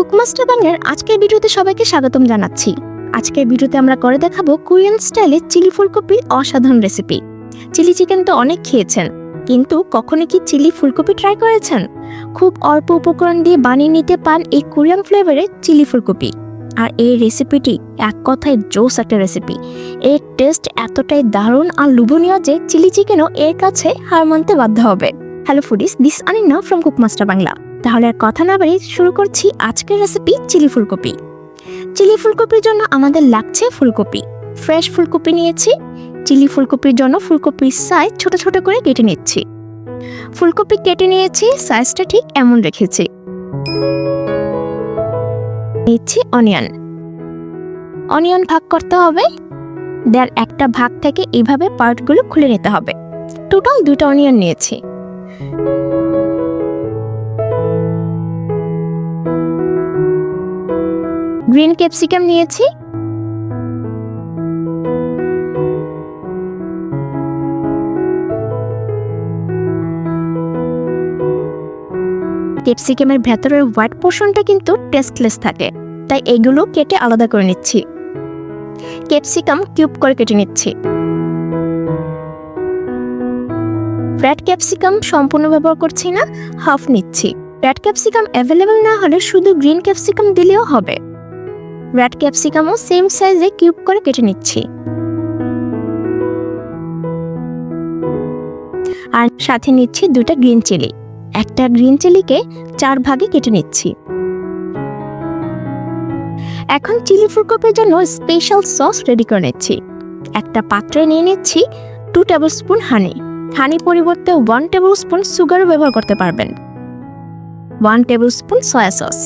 কুকমাস্টার বাংলার আজকের ভিডিওতে সবাইকে স্বাগতম জানাচ্ছি। আজকের ভিডিওতে আমরা করে দেখাবো কোরিয়ান স্টাইলে চিলি ফুলকপির অসাধারণ রেসিপি। চিলি চিকেন তো অনেক খেয়েছেন, কিন্তু কখনো কি চিলি ফুলকপি ট্রাই করেছেন? খুব অল্প উপকরণ দিয়ে বানিয়ে নিতে পান এই কোরিয়ান ফ্লেভারের চিলি ফুলকপি। আর এই রেসিপিটি এক কথায় জোস একটা রেসিপি। এর টেস্ট এতটাই দারুণ আর লোভনীয় যে চিলি চিকেনও এর কাছে হার মানতে বাধ্য হবে। Hello foodies, this Anina from Cookmaster Bangla. তাহলে আর কথা না বাড়িয়ে শুরু করছি আজকের রেসিপি চিলি ফুলকপি। চিলি ফুলকপির জন্য আমাদের লাগছে ফুলকপি। ফ্রেশ ফুলকপি নিয়েছি। চিলি ফুলকপির জন্য ফুলকপির সাইজ ছোট ছোট করে কেটে নিচ্ছি। ফুলকপি কেটে নিয়েছি, সাইজটা ঠিক এমন রেখেছি। নিচ্ছি অনিয়ন ভাগ করতে হবে। দেয়ার একটা ভাগ থেকে এইভাবে পার্টগুলো খুলে নিতে হবে। টোটাল 2টা অনিয়ন নিয়েছি। গ্রিন ক্যাপসিকাম নিয়েছি। ক্যাপসিকামের ভেতরের হোয়াইট পোর্শনটা কিন্তু টেস্টলেস থাকে, তাই এগুলো কেটে আলাদা করে নিচ্ছি। ক্যাপসিকাম কিউব করে কেটে নিচ্ছি। রেড ক্যাপসিকাম সম্পূর্ণ ব্যবহার করছি না, হাফ নিচ্ছি। রেড ক্যাপসিকাম অ্যাভেলেবল না হলে শুধু গ্রিন ক্যাপসিকাম দিলেও হবে। রেড ক্যাপসিকামও সেম সাইজে কিউব করে কেটে নিচ্ছি। আর সাথে নিচ্ছি 2টা গ্রিন চিলি। একটা গ্রিন চিলিকে 4 ভাগে কেটে নিচ্ছি। এখন চিলি ফুলকপির জন্য স্পেশাল সস রেডি করে নিচ্ছি। একটা পাত্রে নিয়ে নিচ্ছি 2 টেবিলস্পুন হানি। হানি পরিবর্তে 1 টেবিলস্পুন সুগারও ব্যবহার করতে পারবেন। 1 tablespoon soya sauce,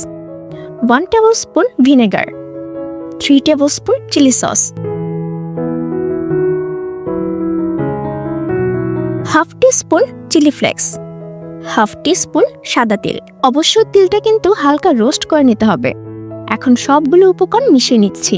1 tablespoon vinegar, 3 tablespoon chilli sauce, half teaspoon chilli flakes, half teaspoon সাদা তিল। অবশ্য তিলটা কিন্তু হালকা রোস্ট করে নিতে হবে। এখন সবগুলো উপকরণ মিশিয়ে নিচ্ছি।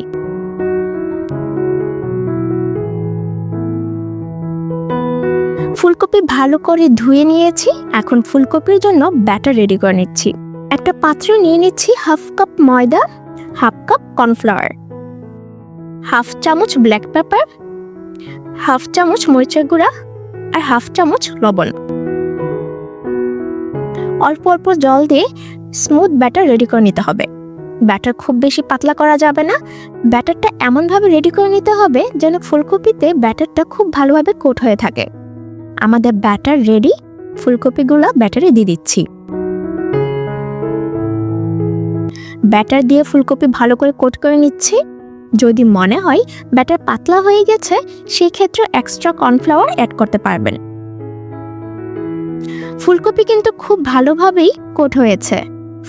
ফুলকপি ভালো করে ধুয়ে নিয়েছি। এখন ফুলকপির জন্য ব্যাটার রেডি করে নিচ্ছি। একটা পাত্রে নিয়ে নিচ্ছি হাফ কাপ ময়দা, হাফ কাপ কর্নফ্লাওয়ার, হাফ চামচ ব্ল্যাক পেপার, হাফ চামচ মরিচের গুঁড়া আর হাফ চামচ লবণ। অল্প অল্প জল দিয়ে স্মুথ ব্যাটার রেডি করে নিতে হবে। ব্যাটার খুব বেশি পাতলা করা যাবে না। ব্যাটারটা এমনভাবে রেডি করে নিতে হবে যেন ফুলকপিতে ব্যাটারটা খুব ভালোভাবে কোট হয়ে থাকে। আমাদের ব্যাটার রেডি। ফুলকপিগুলো ব্যাটারে দিয়ে দিচ্ছি। ব্যাটার দিয়ে ফুলকপি ভালো করে কোট করে নিচ্ছি। যদি মনে হয় ব্যাটার পাতলা হয়ে গেছে, সেই ক্ষেত্রে এক্সট্রা কর্নফ্লাওয়ার অ্যাড করতে পারবেন। ফুলকপি কিন্তু খুব ভালোভাবেই কোট হয়েছে।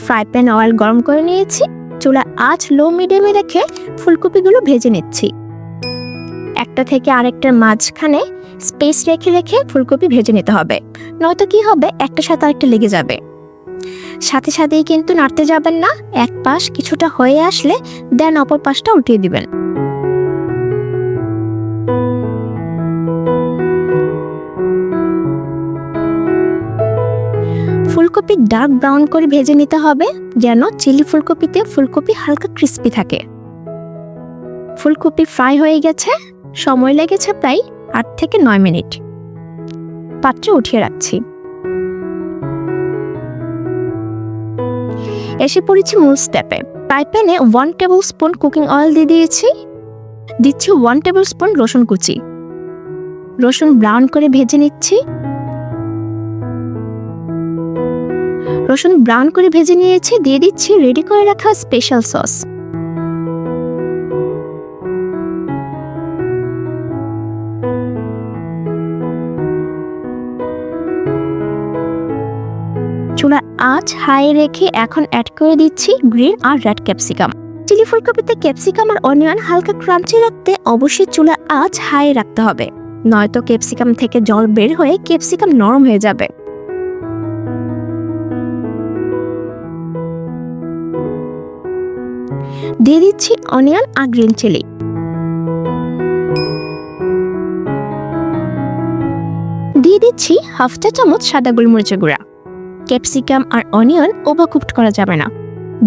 ফ্রাই প্যান অয়েল গরম করে নিয়েছি। চুলার আঁচ লো মিডিয়ামে রেখে ফুলকপিগুলো ভেজে নিচ্ছি। একটা থেকে আরেকটার মাঝখানে স্পেস রেখে রেখে ফুলকপি ভেজে নিতে হবে, নয়তো কি হবে একটার সাথে আরেকটা লেগে যাবে। সাথে সাথেই কিন্তু নাড়তে যাবেন না। এক পাশ কিছুটা হয়ে আসলে দেন অপর পাশটা উল্টিয়ে দিবেন। ফুলকপি ডার্ক ব্রাউন করে ভেজে নিতে হবে, যেন চিলি ফুলকপিতে ফুলকপি হালকা ক্রিস্পি থাকে। ফুলকপি ফ্রাই হয়ে গেছে। সময় লেগেছে প্রায় 8 থেকে 9 মিনিট। পাত্রে উঠিয়ে রাখছি। এসে পড়েছি মূল স্টেপে। ফ্রাই প্যানে 1 টেবিলস্পুন কুকিং অয়েল দিয়ে দিচ্ছি 1 টেবিলস্পুন রসুন কুচি। রসুন ব্রাউন করে ভেজে নিচ্ছি। রসুন ব্রাউন করে ভেজে নিয়েছি। দিয়ে দিচ্ছি রেডি করে রাখা স্পেশাল সস। চুলার আঁচ হাই রেখে এখন অ্যাড করে দিচ্ছি গ্রিন আর রেড ক্যাপসিকাম। চিলি ফুলকপিতে ক্যাপসিকাম আর অনিয়ন হালকা ক্রাঞ্চি রাখতে অবশ্যই চুলার আঁচ হাই রাখতে হবে, নয়তো ক্যাপসিকাম থেকে জল বের হয়ে ক্যাপসিকাম নরম হয়ে যাবে। দিয়ে দিচ্ছি অনিয়ন আর গ্রিন চিলি। দিয়ে দিচ্ছি হাফ চা চামচ সাদা গোলমরিচের গুঁড়া। ক্যাপসিকাম আর অনিয়ন ওভারকুকড করা যাবে না।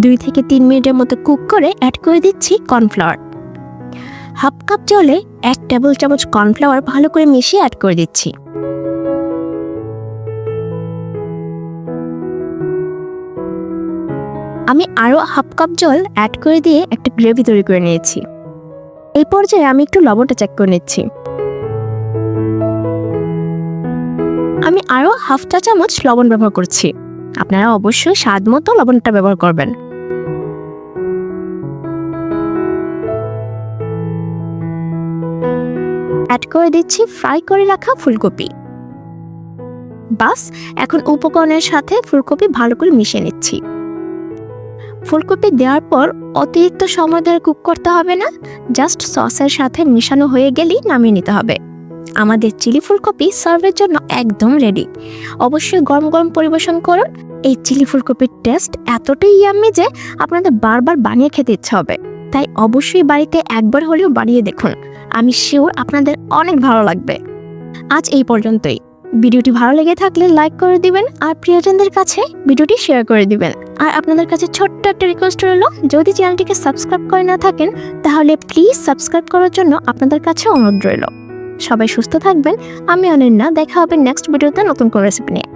2 থেকে 3 মিনিটের মতো কুক করে অ্যাড করে দিচ্ছি কর্নফ্লাওয়ার। হাফ কাপ জলে 1 টেবিল চামচ কর্নফ্লাওয়ার ভালো করে মিশিয়ে অ্যাড করে দিচ্ছি। আমি আরও হাফ কাপ জল অ্যাড করে দিয়ে একটা গ্রেভি তৈরি করে নিয়েছি। এই পর্যায়ে আমি একটু লবণটা চেক করে নিচ্ছি। আমি আরও হাফ চা চামচ লবণ ব্যবহার করছি। আপনারা অবশ্যই স্বাদ মতো লবণটা ব্যবহার করবেন। অ্যাড করে দিচ্ছি ফ্রাই করে রাখা ফুলকপি। বাস, এখন উপকরণের সাথে ফুলকপি ভালো করে মিশিয়ে নিচ্ছি। ফুলকপি দেওয়ার পর অতিরিক্ত সময় ধরে কুক করতে হবে না, জাস্ট সসের সাথে মিশানো হয়ে গেলেই নামিয়ে নিতে হবে। আমাদের চিলি ফুলকপি সার্ভের জন্য একদম রেডি। অবশ্যই গরম গরম পরিবেশন করুন। এই চিলি ফুলকপির টেস্ট এতটাই ইয়াম্মি যে আপনাদের বারবার বানিয়ে খেতে ইচ্ছা হবে। তাই অবশ্যই বাড়িতে একবার হলেও বানিয়ে দেখুন। আমি শিওর আপনাদের অনেক ভালো লাগবে। আজ এই পর্যন্তই। ভিডিওটি ভালো লেগে থাকলে লাইক করে দিবেন আর প্রিয়জনদের কাছে ভিডিওটি শেয়ার করে দিবেন। আর আপনাদের কাছে ছোট্ট একটা রিকোয়েস্ট রইল, যদি চ্যানেলটিকে সাবস্ক্রাইব করে না থাকেন তাহলে প্লিজ সাবস্ক্রাইব করার জন্য আপনাদের কাছে অনুরোধ রইল। সবাই সুস্থ থাকবেন। আমি অনন্যা, দেখা হবে নেক্সট ভিডিওতে নতুন কোনো রেসিপি নিয়ে।